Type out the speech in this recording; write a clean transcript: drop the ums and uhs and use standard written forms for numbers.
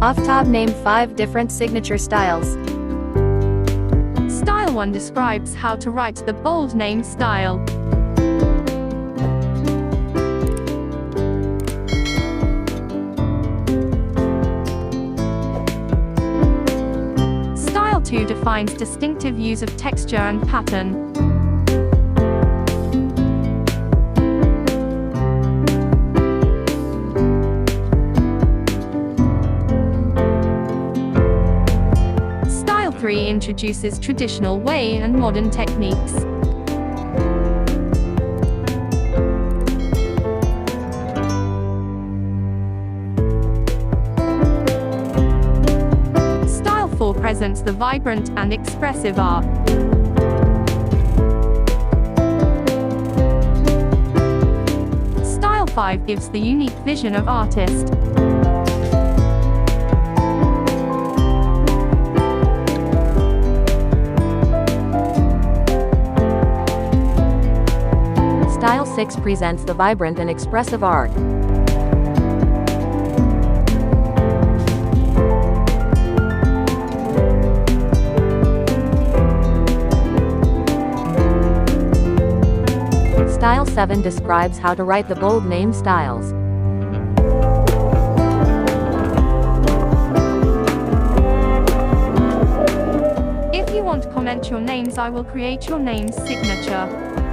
Aftab named 5 different signature styles. Style 1 describes how to write the bold name style. Style 2 defines distinctive use of texture and pattern. Style 3 introduces traditional way and modern techniques. Style 4 presents the vibrant and expressive art. Style 5 gives the unique vision of artist. Style 6 presents the vibrant and expressive art. Style 7 describes how to write the bold name styles. If you want to comment your names, I will create your name's signature.